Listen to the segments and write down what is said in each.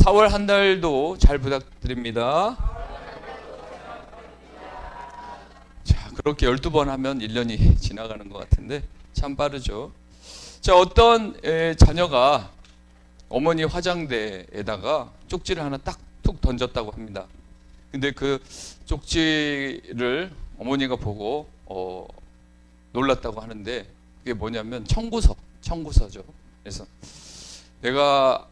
4월 한 달도 잘 부탁드립니다. 자, 그렇게 12번 하면 1년이 지나가는 것 같은데 참 빠르죠. 자, 어떤 자녀가 어머니 화장대에다가 쪽지를 하나 딱 툭 던졌다고 합니다. 근데 그 쪽지를 어머니가 보고 놀랐다고 하는데, 그게 뭐냐면 청구서죠. 그래서 내가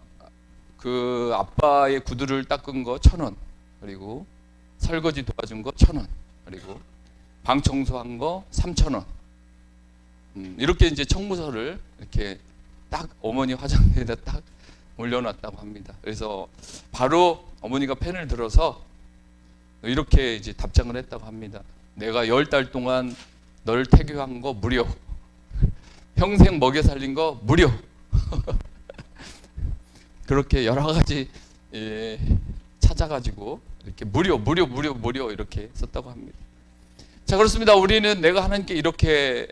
그 아빠의 구두를 닦은 거 1,000원, 그리고 설거지 도와준 거 1,000원, 그리고 방 청소한 거 3,000원. 이렇게 이제 청구서를 이렇게 딱 어머니 화장대에다 딱 올려놨다고 합니다. 그래서 바로 어머니가 펜을 들어서 이렇게 이제 답장을 했다고 합니다. 내가 10달 동안 널 태교한 거 무료. 평생 먹여 살린 거 무료. 그렇게 여러 가지 찾아가지고 이렇게 무료 이렇게 썼다고 합니다. 자, 그렇습니다. 우리는 내가 하나님께 이렇게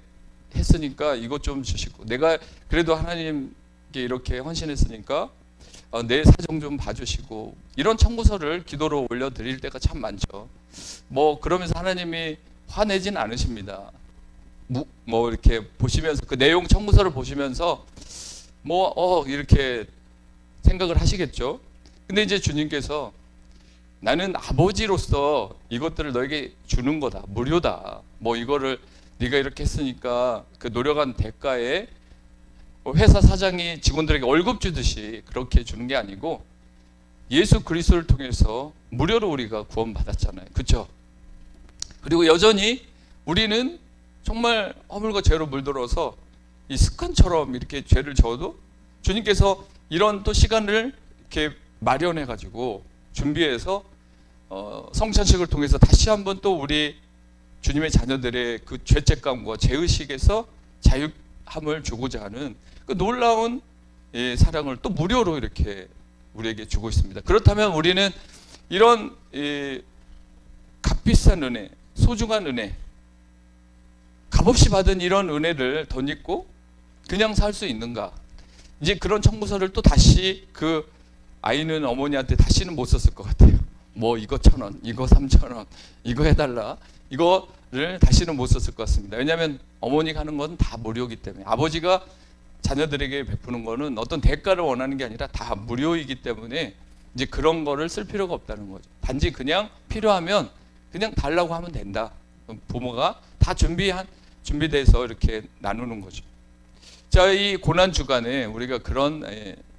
했으니까 이것 좀 주시고, 내가 그래도 하나님께 이렇게 헌신했으니까 내 사정 좀 봐주시고, 이런 청구서를 기도로 올려드릴 때가 참 많죠. 뭐 그러면서 하나님이 화내진 않으십니다. 뭐 이렇게 보시면서, 그 내용 청구서를 보시면서 이렇게 생각을 하시겠죠. 근데 이제 주님께서 나는 아버지로서 이것들을 너에게 주는 거다, 무료다. 뭐 이거를 네가 이렇게 했으니까 그 노력한 대가에 회사 사장이 직원들에게 월급 주듯이 그렇게 주는 게 아니고, 예수 그리스도를 통해서 무료로 우리가 구원받았잖아요. 그렇죠? 그리고 여전히 우리는 정말 허물과 죄로 물들어서 이 습관처럼 이렇게 죄를 져도 주님께서 이런 또 시간을 이렇게 마련해 가지고 준비해서 성찬식을 통해서 다시 한번 또 우리 주님의 자녀들의 그 죄책감과 죄의식에서 자유함을 주고자 하는 그 놀라운 사랑을 또 무료로 이렇게 우리에게 주고 있습니다. 그렇다면 우리는 이런 값비싼 은혜, 소중한 은혜, 값없이 받은 이런 은혜를 덧입고 그냥 살 수 있는가? 이제 그런 청구서를 또 다시 그 아이는 어머니한테 다시는 못 썼을 것 같아요. 뭐 이거 1,000원, 이거 3,000원, 이거 해달라, 이거를 다시는 못 썼을 것 같습니다. 왜냐하면 어머니가 하는 건 다 무료이기 때문에, 아버지가 자녀들에게 베푸는 거는 어떤 대가를 원하는 게 아니라 다 무료이기 때문에 이제 그런 거를 쓸 필요가 없다는 거죠. 단지 그냥 필요하면 그냥 달라고 하면 된다. 부모가 다 준비돼서 이렇게 나누는 거죠. 자, 이 고난 주간에 우리가 그런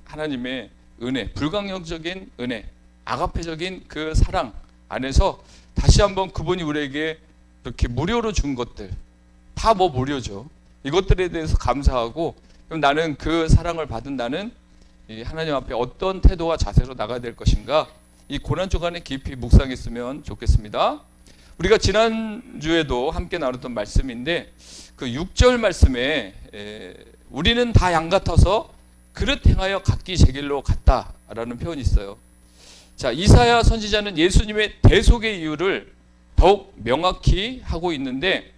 하나님의 은혜, 불강력적인 은혜, 아가페적인 그 사랑 안에서 다시 한번 그분이 우리에게 이렇게 무료로 준 것들, 다 뭐 무료죠. 이것들에 대해서 감사하고, 그럼 나는 그 사랑을 받은 나는 하나님 앞에 어떤 태도와 자세로 나가야 될 것인가, 이 고난 주간에 깊이 묵상했으면 좋겠습니다. 우리가 지난주에도 함께 나눴던 말씀인데, 그 6절 말씀에 우리는 다 양 같아서 그릇 행하여 각기 제 길로 갔다라는 표현이 있어요. 자, 이사야 선지자는 예수님의 대속의 이유를 더욱 명확히 하고 있는데,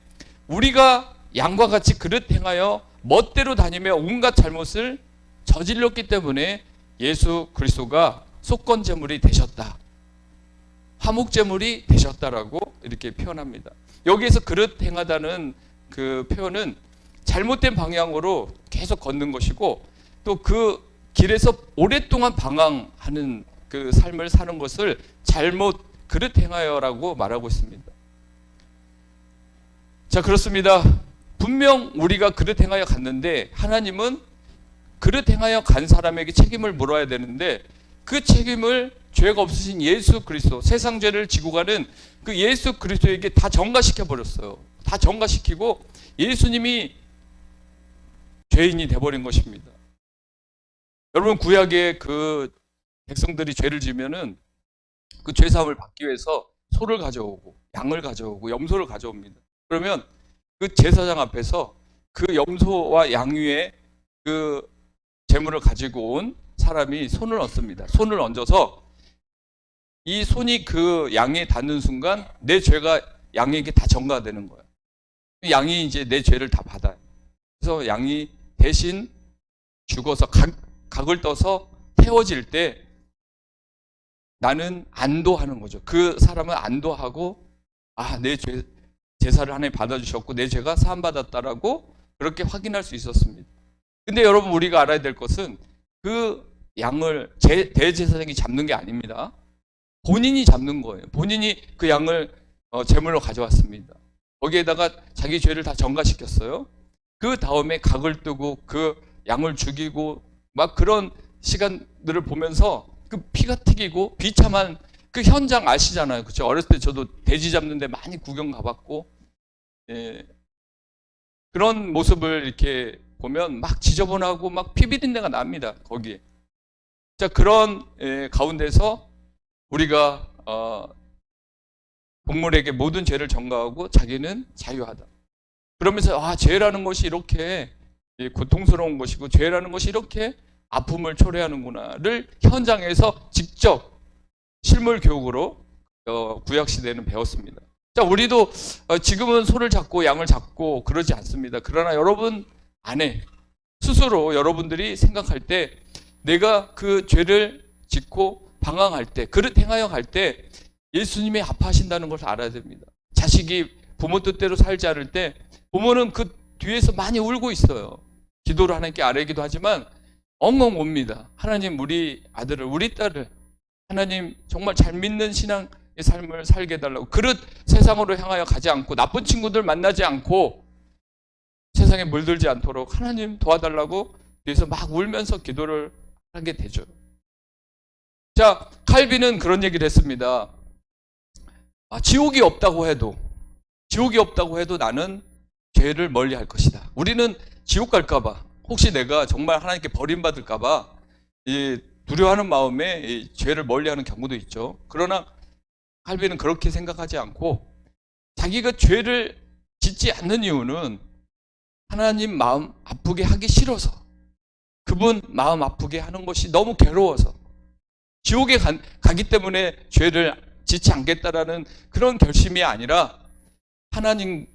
우리가 양과 같이 그릇 행하여 멋대로 다니며 온갖 잘못을 저질렀기 때문에 예수 그리스도가 속건제물이 되셨다, 화목제물이 되셨다라고 이렇게 표현합니다. 여기에서 그릇 행하다는 그 표현은 잘못된 방향으로 계속 걷는 것이고, 또 그 길에서 오랫동안 방황하는 그 삶을 사는 것을 잘못 그릇 행하여라고 말하고 있습니다. 자, 그렇습니다. 분명 우리가 그릇 행하여 갔는데 하나님은 그릇 행하여 간 사람에게 책임을 물어야 되는데, 그 책임을 죄가 없으신 예수 그리스도, 세상 죄를 지고 가는 그 예수 그리스도에게 다 전가시켜 버렸어요. 다 전가시키고 예수님이 죄인이 돼버린 것입니다. 여러분, 구약의 그 백성들이 죄를 지면은 그 죄사함을 받기 위해서 소를 가져오고 양을 가져오고 염소를 가져옵니다. 그러면 그 제사장 앞에서 그 염소와 양 위에 그 제물을 가지고 온 사람이 손을 얹습니다. 손을 얹어서 이 손이 그 양에 닿는 순간 내 죄가 양에게 다 전가되는 거예요. 양이 이제 내 죄를 다 받아요. 그래서 양이 대신 죽어서 각을 떠서 태워질 때 나는 안도하는 거죠. 그 사람은 안도하고 내 제사를 하나님 받아주셨고 내 죄가 사함받았다라고 그렇게 확인할 수 있었습니다. 근데 여러분 우리가 알아야 될 것은 그 양을 대제사장이 잡는 게 아닙니다. 본인이 잡는 거예요. 본인이 그 양을 제물로 가져왔습니다. 거기에다가 자기 죄를 다 전가시켰어요. 그 다음에 각을 뜨고 그 양을 죽이고 막 그런 시간들을 보면서 그 피가 튀기고 비참한 그 현장 아시잖아요. 그렇죠? 어렸을 때 저도 돼지 잡는데 많이 구경 가봤고, 그런 모습을 이렇게 보면 막 지저분하고 막 피 비린내가 납니다. 거기에. 자, 그런 가운데서 우리가 동물에게 모든 죄를 전가하고 자기는 자유하다. 그러면서 죄라는 것이 이렇게 고통스러운 것이고 죄라는 것이 이렇게 아픔을 초래하는구나를 현장에서 직접 실물 교육으로 구약시대에는 배웠습니다. 자, 우리도 지금은 소를 잡고 양을 잡고 그러지 않습니다. 그러나 여러분 안에 스스로 여러분들이 생각할 때 내가 그 죄를 짓고 방황할 때, 그릇 행하여 갈 때 예수님이 아파하신다는 것을 알아야 됩니다. 자식이 부모 뜻대로 살지 않을 때 부모는 그 뒤에서 많이 울고 있어요. 기도를 하나님께 아뢰기도 하지만 엉엉 옵니다. 하나님 우리 아들을, 우리 딸을 하나님 정말 잘 믿는 신앙의 삶을 살게 해달라고. 그릇 세상으로 향하여 가지 않고 나쁜 친구들 만나지 않고 세상에 물들지 않도록 하나님 도와달라고 뒤에서 막 울면서 기도를 하게 되죠. 자, 칼빈은 그런 얘기를 했습니다. 지옥이 없다고 해도 나는 죄를 멀리 할 것이다. 우리는 지옥 갈까봐, 혹시 내가 정말 하나님께 버림받을까봐 두려워하는 마음에 죄를 멀리하는 경우도 있죠. 그러나 칼빈은 그렇게 생각하지 않고 자기가 죄를 짓지 않는 이유는 하나님 마음 아프게 하기 싫어서, 그분 마음 아프게 하는 것이 너무 괴로워서, 지옥에 가기 때문에 죄를 짓지 않겠다라는 그런 결심이 아니라 하나님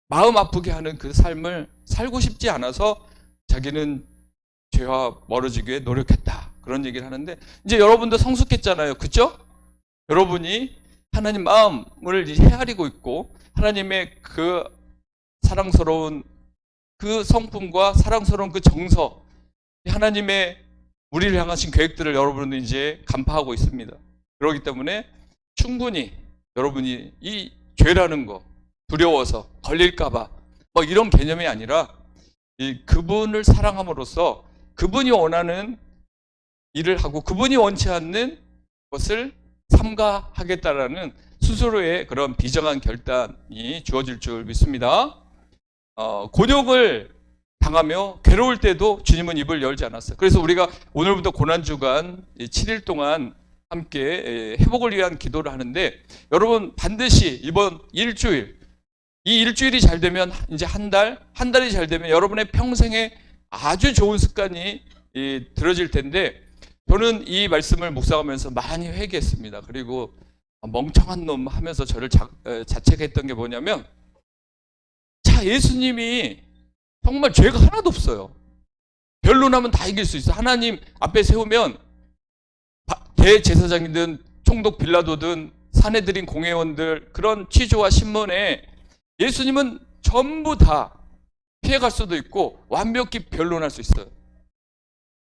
마음 아프게 하는 그 삶을 살고 싶지 않아서 자기는 죄와 멀어지기 위해 노력했다. 그런 얘기를 하는데, 이제 여러분도 성숙했잖아요. 그렇죠? 여러분이 하나님 마음을 헤아리고 있고 하나님의 그 사랑스러운 그 성품과 사랑스러운 그 정서, 하나님의 우리를 향하신 계획들을 여러분은 이제 간파하고 있습니다. 그렇기 때문에 충분히 여러분이 이 죄라는 거 두려워서 걸릴까봐 뭐 이런 개념이 아니라 그분을 사랑함으로써 그분이 원하는 일을 하고 그분이 원치 않는 것을 삼가하겠다라는 스스로의 그런 비정한 결단이 주어질 줄 믿습니다. 곤욕을 당하며 괴로울 때도 주님은 입을 열지 않았어요. 그래서 우리가 오늘부터 고난주간 7일 동안 함께 회복을 위한 기도를 하는데, 여러분 반드시 이번 일주일, 이 일주일이 잘 되면 이제 한 달이 잘 되면 여러분의 평생에 아주 좋은 습관이 들어질 텐데, 저는 이 말씀을 묵상하면서 많이 회개했습니다. 그리고 멍청한 놈 하면서 저를 자책했던 게 뭐냐면, 자, 예수님이 정말 죄가 하나도 없어요. 변론하면 다 이길 수 있어. 하나님 앞에 세우면 대제사장이든 총독 빌라도든 사내들인 공회원들, 그런 취조와 신문에 예수님은 전부 다 피해갈 수도 있고 완벽히 변론할 수 있어요.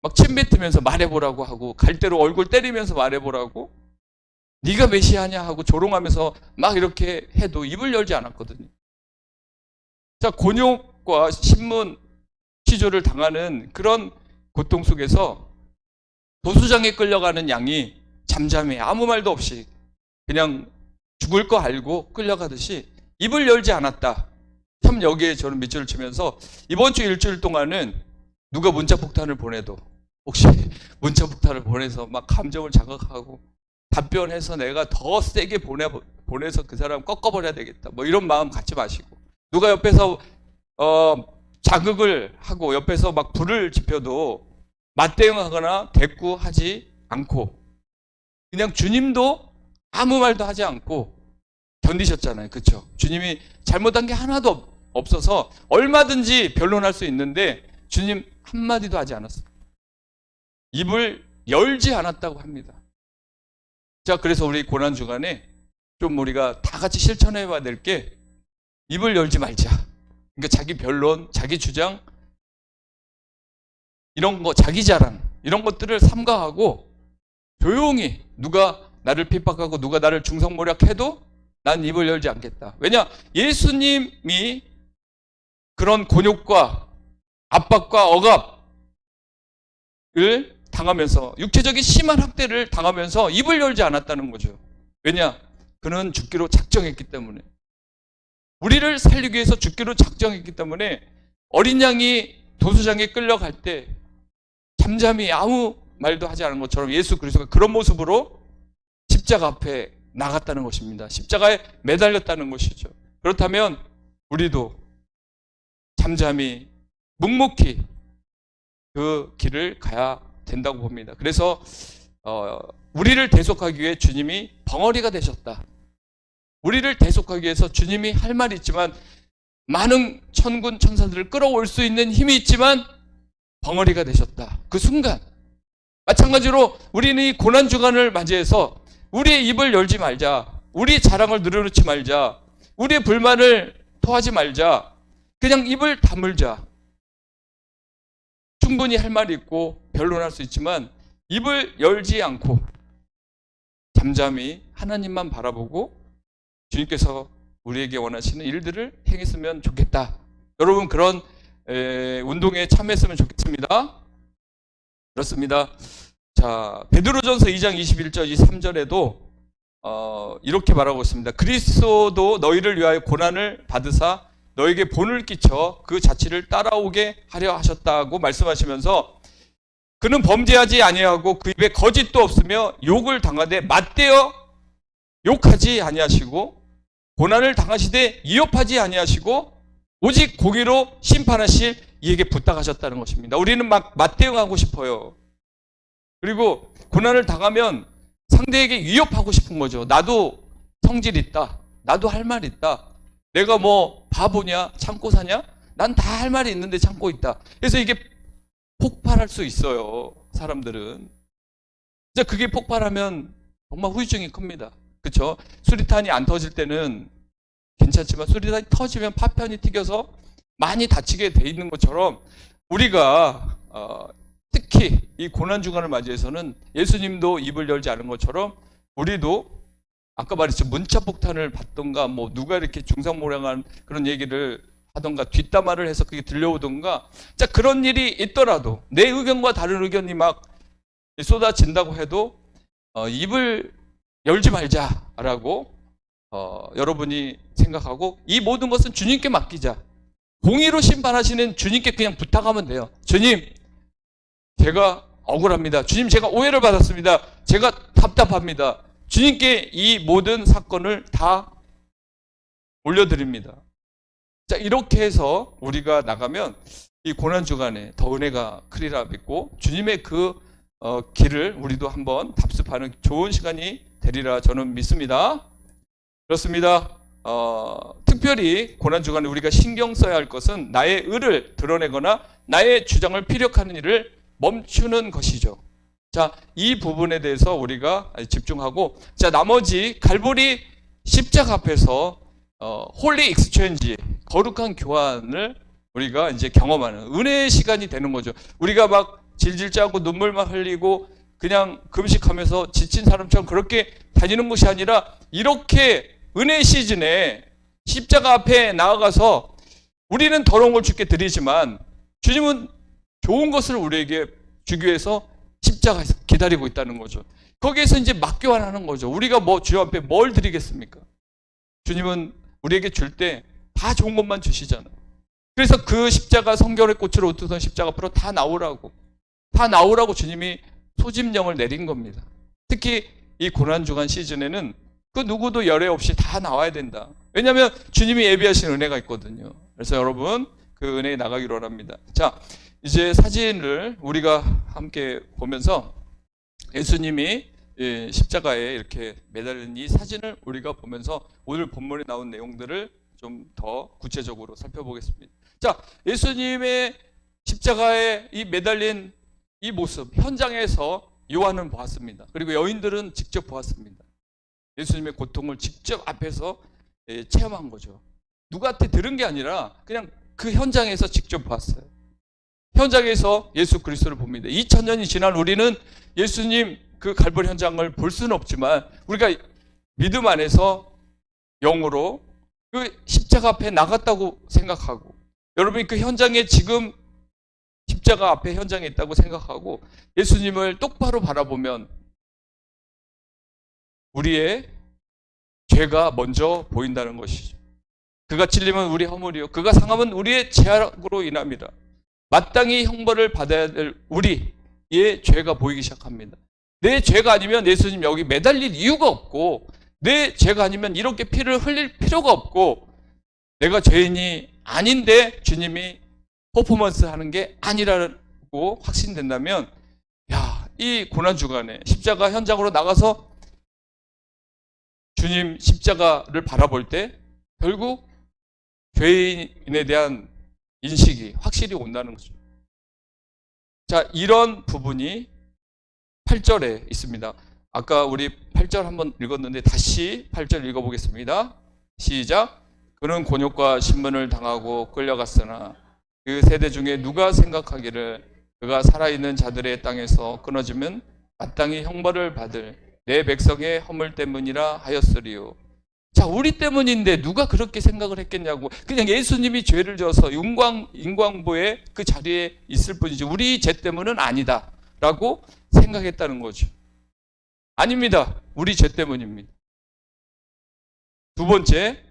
막 침뱉으면서 말해보라고 하고, 갈대로 얼굴 때리면서 말해보라고, 네가 메시아냐 하고 조롱하면서 막 이렇게 해도 입을 열지 않았거든요. 자, 곤욕과 신문 취조를 당하는 그런 고통 속에서 도수장에 끌려가는 양이 잠잠히 아무 말도 없이 그냥 죽을 거 알고 끌려가듯이 입을 열지 않았다. 참 여기에 저는 밑줄을 치면서 이번 주 일주일 동안은 누가 문자 폭탄을 보내도, 혹시 문자 폭탄을 보내서 막 감정을 자극하고 답변해서 내가 더 세게 보내서 그 사람 꺾어버려야 되겠다, 뭐 이런 마음 갖지 마시고, 누가 옆에서 자극을 하고 옆에서 막 불을 지펴도 맞대응하거나 대꾸하지 않고, 그냥 주님도 아무 말도 하지 않고 견디셨잖아요. 그렇죠? 주님이 잘못한 게 하나도 없어서 얼마든지 변론할 수 있는데 주님 한마디도 하지 않았어요. 입을 열지 않았다고 합니다. 자, 그래서 우리 고난주간에 좀 우리가 다 같이 실천해 봐야 될 게 입을 열지 말자. 그러니까 자기 변론, 자기 주장, 이런 거, 자기 자랑, 이런 것들을 삼가하고 조용히 누가 나를 핍박하고 누가 나를 중성모략해도 난 입을 열지 않겠다. 왜냐? 예수님이 그런 곤욕과 압박과 억압을 당하면서 육체적인 심한 학대를 당하면서 입을 열지 않았다는 거죠. 왜냐? 그는 죽기로 작정했기 때문에. 우리를 살리기 위해서 죽기로 작정했기 때문에 어린 양이 도수장에 끌려갈 때 잠잠히 아무 말도 하지 않은 것처럼 예수 그리스도가 그런 모습으로 십자가 앞에 나갔다는 것입니다. 십자가에 매달렸다는 것이죠. 그렇다면 우리도 잠잠히 묵묵히 그 길을 가야 된다고 봅니다. 그래서 우리를 대속하기 위해 주님이 벙어리가 되셨다. 우리를 대속하기 위해서 주님이 할 말이 있지만 많은 천군 천사들을 끌어올 수 있는 힘이 있지만 벙어리가 되셨다. 그 순간 마찬가지로 우리는 이 고난주간을 맞이해서 우리의 입을 열지 말자. 우리 자랑을 늘어놓지 말자. 우리의 불만을 토하지 말자. 그냥 입을 다물자. 충분히 할 말이 있고 변론할 수 있지만 입을 열지 않고 잠잠히 하나님만 바라보고 주님께서 우리에게 원하시는 일들을 행했으면 좋겠다. 여러분 그런 운동에 참여했으면 좋겠습니다. 그렇습니다. 자, 베드로전서 2장 21절 23절에도 이렇게 말하고 있습니다. 그리스도도 너희를 위하여 고난을 받으사 너에게 본을 끼쳐 그 자취를 따라오게 하려 하셨다고 말씀하시면서 그는 범죄하지 아니하고 그 입에 거짓도 없으며 욕을 당하되 맞대어 욕하지 아니하시고 고난을 당하시되 위협하지 아니하시고 오직 공의로 심판하실 이에게 부탁하셨다는 것입니다. 우리는 막 맞대응하고 싶어요. 그리고 고난을 당하면 상대에게 위협하고 싶은 거죠. 나도 성질 있다. 나도 할 말 있다. 내가 뭐 바보냐? 참고 사냐? 난 다 할 말이 있는데 참고 있다. 그래서 이게 폭발할 수 있어요. 사람들은. 이제 그게 폭발하면 정말 후유증이 큽니다. 그렇죠? 수리탄이 안 터질 때는 괜찮지만 수리탄이 터지면 파편이 튀겨서 많이 다치게 돼 있는 것처럼 우리가 특히 이 고난주간을 맞이해서는 예수님도 입을 열지 않은 것처럼 우리도 아까 말했죠. 문자폭탄을 받던가 뭐 누가 이렇게 중상모략한 그런 얘기를 하던가 뒷담화를 해서 그게 들려오던가 자 그런 일이 있더라도 내 의견과 다른 의견이 막 쏟아진다고 해도 입을 열지 말자라고 여러분이 생각하고 이 모든 것은 주님께 맡기자. 공의로 심판하시는 주님께 그냥 부탁하면 돼요. 주님 제가 억울합니다. 주님 제가 오해를 받았습니다. 제가 답답합니다. 주님께 이 모든 사건을 다 올려드립니다. 자 이렇게 해서 우리가 나가면 이 고난주간에 더 은혜가 크리라 믿고 주님의 그 길을 우리도 한번 답습하는 좋은 시간이 되리라 저는 믿습니다. 그렇습니다. 특별히 고난주간에 우리가 신경 써야 할 것은 나의 의를 드러내거나 나의 주장을 피력하는 일을 멈추는 것이죠. 자, 이 부분에 대해서 우리가 집중하고 자 나머지 갈보리 십자가 앞에서 홀리 익스체인지 거룩한 교환을 우리가 이제 경험하는 은혜의 시간이 되는 거죠. 우리가 막 질질 짜고 눈물만 흘리고 그냥 금식하면서 지친 사람처럼 그렇게 다니는 것이 아니라 이렇게 은혜 시즌에 십자가 앞에 나아가서 우리는 더러운 걸 주께 드리지만 주님은 좋은 것을 우리에게 주기 위해서 십자가에서 기다리고 있다는 거죠. 거기에서 이제 맞교환하는 거죠. 우리가 뭐 주님 앞에 뭘 드리겠습니까? 주님은 우리에게 줄 때 다 좋은 것만 주시잖아요. 그래서 그 십자가 성결의 꽃으로 우투던 십자가 앞으로 다 나오라고 주님이 소집령을 내린 겁니다. 특히 이 고난주간 시즌에는 그 누구도 열애 없이 다 나와야 된다. 왜냐하면 주님이 예비하신 은혜가 있거든요. 그래서 여러분 그 은혜에 나가기로 합니다. 자 이제 사진을 우리가 함께 보면서 예수님이 십자가에 이렇게 매달린 이 사진을 우리가 보면서 오늘 본문에 나온 내용들을 좀 더 구체적으로 살펴보겠습니다. 자, 예수님의 십자가에 이 매달린 이 모습, 현장에서 요한은 보았습니다. 그리고 여인들은 직접 보았습니다. 예수님의 고통을 직접 앞에서 체험한 거죠. 누구한테 들은 게 아니라 그냥 그 현장에서 직접 봤어요. 현장에서 예수 그리스도를 봅니다. 2000년이 지난 우리는 예수님 그 갈보리 현장을 볼 수는 없지만 우리가 믿음 안에서 영으로 그 십자가 앞에 나갔다고 생각하고, 여러분이 그 현장에 지금 십자가 앞에 현장에 있다고 생각하고 예수님을 똑바로 바라보면 우리의 죄가 먼저 보인다는 것이죠. 그가 찔리면 우리의 허물이요 그가 상함은 우리의 죄악으로 인합니다. 마땅히 형벌을 받아야 될 우리의 죄가 보이기 시작합니다. 내 죄가 아니면 예수님 여기 매달릴 이유가 없고, 내 죄가 아니면 이렇게 피를 흘릴 필요가 없고, 내가 죄인이 아닌데 주님이 퍼포먼스 하는 게 아니라고 확신된다면, 야, 이 고난주간에 십자가 현장으로 나가서 주님 십자가를 바라볼 때 결국 죄인에 대한 인식이 확실히 온다는 거죠. 자, 이런 부분이 8절에 있습니다. 아까 우리 8절 한번 읽었는데 다시 8절 읽어보겠습니다. 시작. 그는 곤욕과 신문을 당하고 끌려갔으나 그 세대 중에 누가 생각하기를 그가 살아있는 자들의 땅에서 끊어지면 마땅히 형벌을 받을 내 백성의 허물 때문이라 하였으리요. 자, 우리 때문인데 누가 그렇게 생각을 했겠냐고. 그냥 예수님이 죄를 져서 인광보의 그 자리에 있을 뿐이지 우리 죄 때문은 아니다 라고 생각했다는 거죠. 아닙니다. 우리 죄 때문입니다. 두 번째,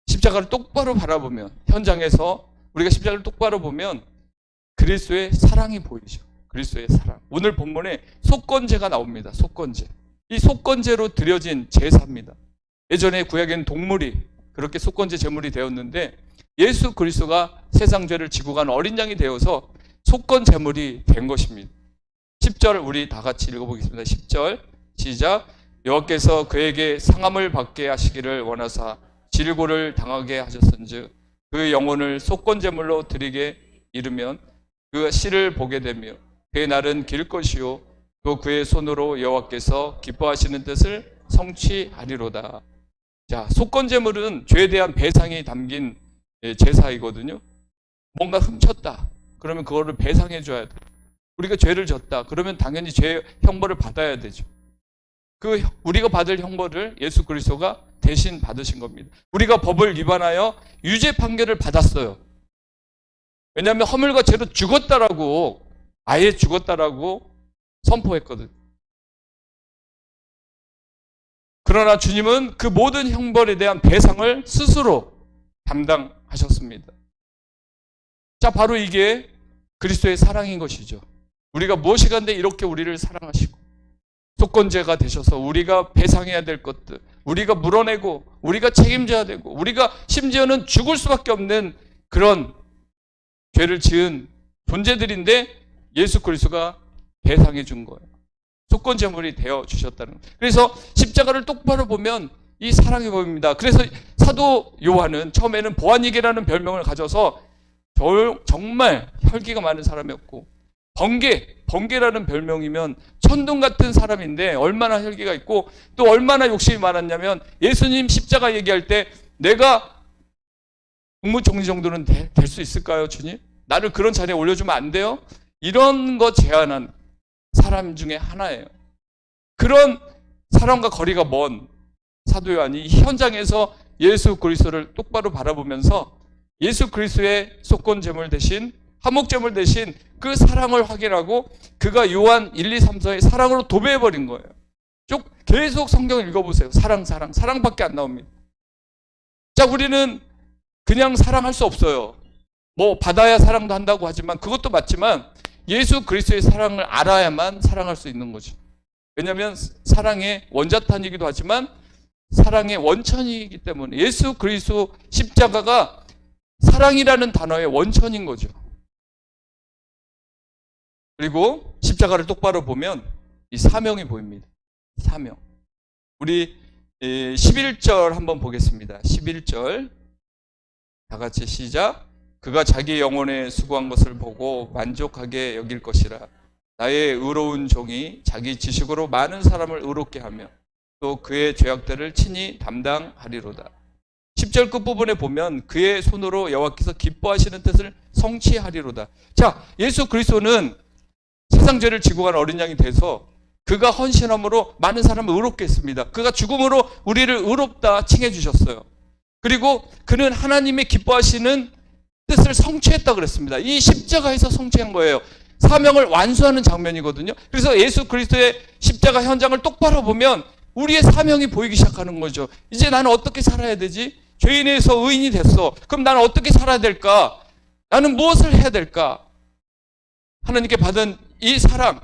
십자가를 똑바로 바라보면, 현장에서 우리가 십자가를 똑바로 보면 그리스도의 사랑이 보이죠. 그리스도의 사랑. 오늘 본문에 속건제가 나옵니다. 속건제. 이 속건제로 드려진 제사입니다. 예전에 구약에는 동물이 그렇게 속건제 제물이 되었는데 예수 그리스도가 세상 죄를 지고 간 어린 양이 되어서 속건 제물이 된 것입니다. 10절 우리 다 같이 읽어보겠습니다. 10절 시작. 여호와께서 그에게 상함을 받게 하시기를 원하사 질고를 당하게 하셨은즉 그 영혼을 속건 제물로 드리게 이르면 그 씨를 보게 되며 그의 날은 길 것이요 또 그의 손으로 여호와께서 기뻐하시는 뜻을 성취하리로다. 자, 속건제물은 죄에 대한 배상이 담긴 제사이거든요. 뭔가 훔쳤다 그러면 그거를 배상해 줘야 돼. 우리가 죄를 졌다 그러면 당연히 죄 형벌을 받아야 되죠. 그 우리가 받을 형벌을 예수 그리스도가 대신 받으신 겁니다. 우리가 법을 위반하여 유죄 판결을 받았어요. 왜냐하면 허물과 죄로 죽었다라고, 아예 죽었다라고 선포했거든. 그러나 주님은 그 모든 형벌에 대한 배상을 스스로 담당하셨습니다. 자, 바로 이게 그리스도의 사랑인 것이죠. 우리가 무엇이 간데 이렇게 우리를 사랑하시고 속건제가 되셔서 우리가 배상해야 될 것들, 우리가 물어내고 우리가 책임져야 되고 우리가 심지어는 죽을 수밖에 없는 그런 죄를 지은 존재들인데 예수 그리스도가 배상해 준 거예요. 속건제물이 되어 주셨다는 거예요. 그래서 십자가를 똑바로 보면 이 사랑이 보입니다. 그래서 사도 요한은 처음에는 보아니게라는 별명을 가져서 정말 혈기가 많은 사람이었고, 번개라는 별명이면 천둥 같은 사람인데 얼마나 혈기가 있고 또 얼마나 욕심이 많았냐면 예수님 십자가 얘기할 때 내가 국무총리 정도는 될 수 있을까요, 주님? 나를 그런 자리에 올려주면 안 돼요? 이런 거 제안한 사람 중에 하나예요. 그런 사람과 거리가 먼 사도 요한이 현장에서 예수 그리스도를 똑바로 바라보면서 예수 그리스도의 속건제물 대신, 화목제물 대신 그 사랑을 확인하고 그가 요한 1, 2, 3, 4의 사랑으로 도배해버린 거예요. 쭉 계속 성경을 읽어보세요. 사랑밖에 안 나옵니다. 자, 우리는 그냥 사랑할 수 없어요. 뭐 받아야 사랑도 한다고 하지만 그것도 맞지만 예수 그리스도의 사랑을 알아야만 사랑할 수 있는 거죠. 왜냐하면 사랑의 원자탄이기도 하지만 사랑의 원천이기 때문에 예수 그리스도 십자가가 사랑이라는 단어의 원천인 거죠. 그리고 십자가를 똑바로 보면 이 사명이 보입니다. 사명. 우리 11절 한번 보겠습니다. 11절 다 같이 시작. 그가 자기 영혼에 수고한 것을 보고 만족하게 여길 것이라. 나의 의로운 종이 자기 지식으로 많은 사람을 의롭게 하며 또 그의 죄악들을 친히 담당하리로다. 10절 끝부분에 보면 그의 손으로 여호와께서 기뻐하시는 뜻을 성취하리로다. 자, 예수 그리스도는 세상 죄를 지고 간 어린 양이 돼서 그가 헌신함으로 많은 사람을 의롭게 했습니다. 그가 죽음으로 우리를 의롭다 칭해 주셨어요. 그리고 그는 하나님의 기뻐하시는 뜻을 성취했다 그랬습니다. 이 십자가에서 성취한 거예요. 사명을 완수하는 장면이거든요. 그래서 예수 그리스도의 십자가 현장을 똑바로 보면 우리의 사명이 보이기 시작하는 거죠. 이제 나는 어떻게 살아야 되지? 죄인에서 의인이 됐어. 그럼 나는 어떻게 살아야 될까? 나는 무엇을 해야 될까? 하나님께 받은 이 사랑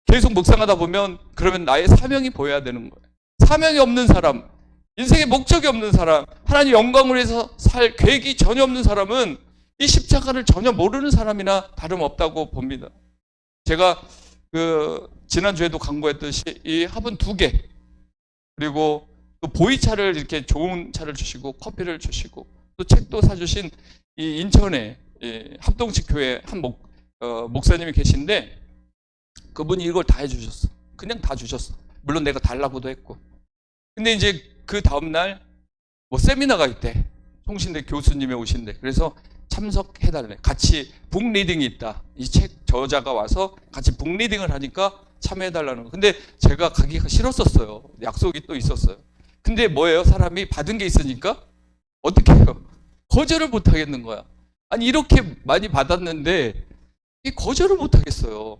계속 묵상하다 보면 그러면 나의 사명이 보여야 되는 거예요. 사명이 없는 사람, 인생의 목적이 없는 사람, 하나님 영광을 위해서 살 계획이 전혀 없는 사람은 이 십자가를 전혀 모르는 사람이나 다름없다고 봅니다. 제가 지난주에도 강구했듯이 이 화분 2개, 그리고 또 보이차를 이렇게 좋은 차를 주시고 커피를 주시고 또 책도 사주신 이 인천의 합동식 교회 한 목사님이 계신데 그분이 이걸 다 해주셨어. 그냥 다 주셨어. 물론 내가 달라고도 했고. 근데 이제 그 다음날 뭐 세미나가 있대. 통신대 교수님이 오신대. 그래서 참석해달래. 같이 북리딩이 있다. 이 책 저자가 와서 같이 북리딩을 하니까 참여해달라는 거. 근데 제가 가기가 싫었었어요. 약속이 또 있었어요. 근데 뭐예요? 사람이 받은 게 있으니까 어떻게 해요? 거절을 못 하겠는 거야. 아니 이렇게 많이 받았는데 거절을 못 하겠어요.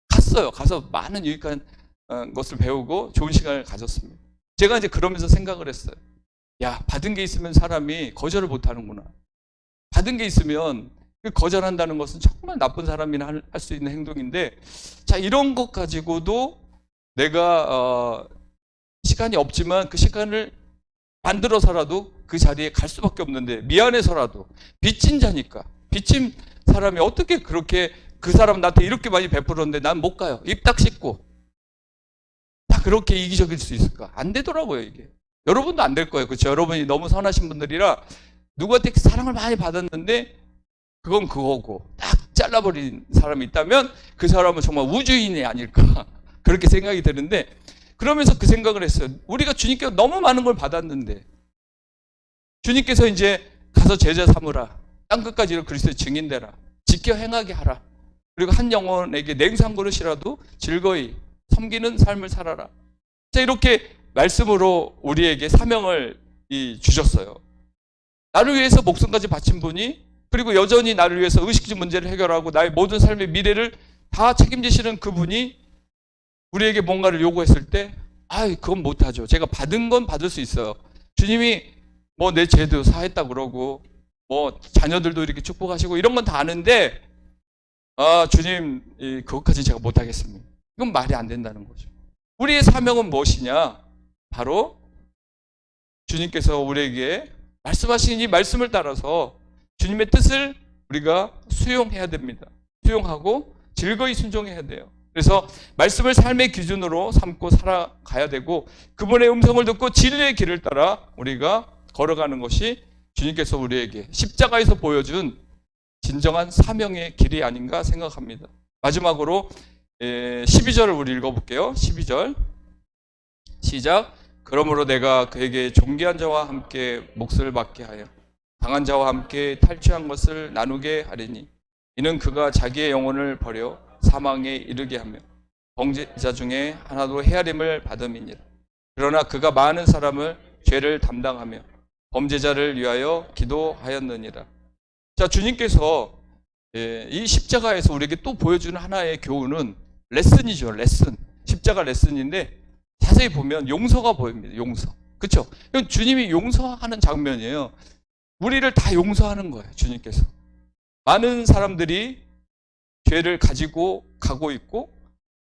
갔어요. 가서 많은 유익한 것을 배우고 좋은 시간을 가졌습니다. 제가 이제 그러면서 생각을 했어요. 야, 받은 게 있으면 사람이 거절을 못 하는구나. 받은 게 있으면 거절한다는 것은 정말 나쁜 사람이나 할 수 있는 행동인데, 자, 이런 것 가지고도 내가 시간이 없지만 그 시간을 만들어서라도 그 자리에 갈 수밖에 없는데, 미안해서라도 빚진 자니까, 빚진 사람이 어떻게 그렇게 그 사람 나한테 이렇게 많이 베풀었는데 난 못 가요. 입 딱 씻고. 다 그렇게 이기적일 수 있을까? 안 되더라고요, 이게. 여러분도 안 될 거예요. 그렇죠? 여러분이 너무 선하신 분들이라 누구한테 사랑을 많이 받았는데 그건 그거고 딱 잘라버린 사람이 있다면 그 사람은 정말 우주인이 아닐까 그렇게 생각이 드는데, 그러면서 그 생각을 했어요. 우리가 주님께서 너무 많은 걸 받았는데 주님께서 이제 가서 제자 삼으라, 땅끝까지 이런 그리스도의 증인되라, 지켜 행하게 하라, 그리고 한 영혼에게 냉수 한 그릇이라도 즐거이 섬기는 삶을 살아라. 자, 이렇게 말씀으로 우리에게 사명을 주셨어요. 나를 위해서 목숨까지 바친 분이, 그리고 여전히 나를 위해서 의식주 문제를 해결하고 나의 모든 삶의 미래를 다 책임지시는 그분이 우리에게 뭔가를 요구했을 때, 그건 못하죠. 제가 받은 건 받을 수 있어요. 주님이 뭐 내 죄도 사했다 그러고 뭐 자녀들도 이렇게 축복하시고 이런 건 다 아는데, 주님 그것까지는 제가 못하겠습니다. 이건 말이 안 된다는 거죠. 우리의 사명은 무엇이냐? 바로 주님께서 우리에게 말씀하신 이 말씀을 따라서 주님의 뜻을 우리가 수용해야 됩니다. 수용하고 즐거이 순종해야 돼요. 그래서 말씀을 삶의 기준으로 삼고 살아가야 되고, 그분의 음성을 듣고 진리의 길을 따라 우리가 걸어가는 것이 주님께서 우리에게 십자가에서 보여준 진정한 사명의 길이 아닌가 생각합니다. 마지막으로 12절을 우리 읽어볼게요. 12절 시작. 그러므로 내가 그에게 존귀한 자와 함께 몫을 받게 하여 강한 자와 함께 탈취한 것을 나누게 하리니, 이는 그가 자기의 영혼을 버려 사망에 이르게 하며 범죄자 중에 하나도 헤아림을 받음이니라. 그러나 그가 많은 사람을 죄를 담당하며 범죄자를 위하여 기도하였느니라. 자, 주님께서 이 십자가에서 우리에게 또 보여주는 하나의 교훈은 레슨이죠. 레슨. 십자가 레슨인데 자세히 보면 용서가 보입니다. 용서. 그렇죠? 이건 주님이 용서하는 장면이에요. 우리를 다 용서하는 거예요. 주님께서. 많은 사람들이 죄를 가지고 가고 있고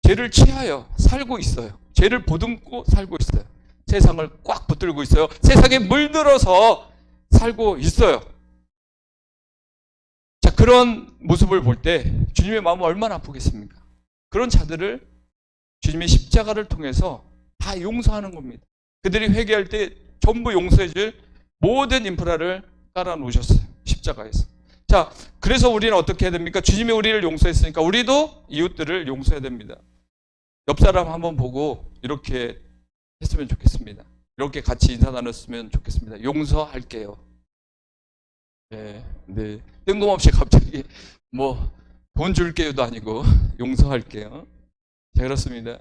죄를 취하여 살고 있어요. 죄를 보듬고 살고 있어요. 세상을 꽉 붙들고 있어요. 세상에 물들어서 살고 있어요. 자, 그런 모습을 볼 때 주님의 마음은 얼마나 아프겠습니까? 그런 자들을 주님의 십자가를 통해서 다 용서하는 겁니다. 그들이 회개할 때 전부 용서해 줄 모든 인프라를 깔아 놓으셨어요. 십자가에서. 자, 그래서 우리는 어떻게 해야 됩니까? 주님이 우리를 용서했으니까 우리도 이웃들을 용서해야 됩니다. 옆 사람 한번 보고 이렇게 했으면 좋겠습니다. 이렇게 같이 인사 나눴으면 좋겠습니다. 용서할게요. 네, 네. 뜬금없이 갑자기 뭐 돈 줄게요도 아니고 용서할게요. 자, 그렇습니다.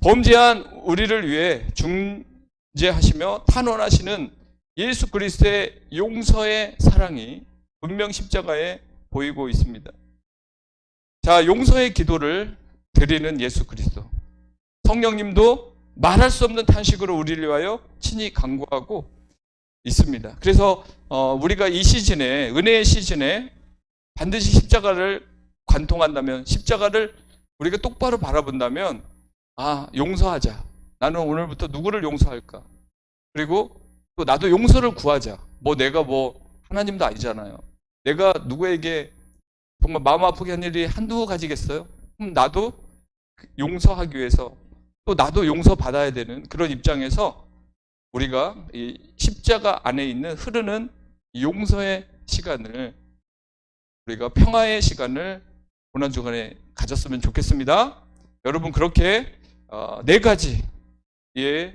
범죄한 우리를 위해 중재하시며 탄원하시는 예수 그리스도의 용서의 사랑이 분명 십자가에 보이고 있습니다. 자, 용서의 기도를 드리는 예수 그리스도. 성령님도 말할 수 없는 탄식으로 우리를 위하여 친히 간구하고 있습니다. 그래서 우리가 이 시즌에, 은혜의 시즌에 반드시 십자가를 관통한다면, 십자가를 우리가 똑바로 바라본다면, 아, 용서하자. 나는 오늘부터 누구를 용서할까? 그리고 또 나도 용서를 구하자. 뭐 내가 뭐 하나님도 아니잖아요. 내가 누구에게 정말 마음 아프게 한 일이 한두 가지겠어요? 그럼 나도 용서하기 위해서, 또 나도 용서받아야 되는 그런 입장에서 우리가 이 십자가 안에 있는 흐르는 용서의 시간을, 우리가 평화의 시간을 고난주간에 가졌으면 좋겠습니다. 여러분, 그렇게 네 가지의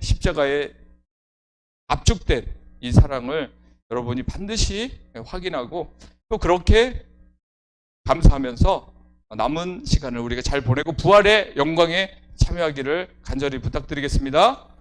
십자가에 압축된 이 사랑을 여러분이 반드시 확인하고, 또 그렇게 감사하면서 남은 시간을 우리가 잘 보내고 부활의 영광에 참여하기를 간절히 부탁드리겠습니다.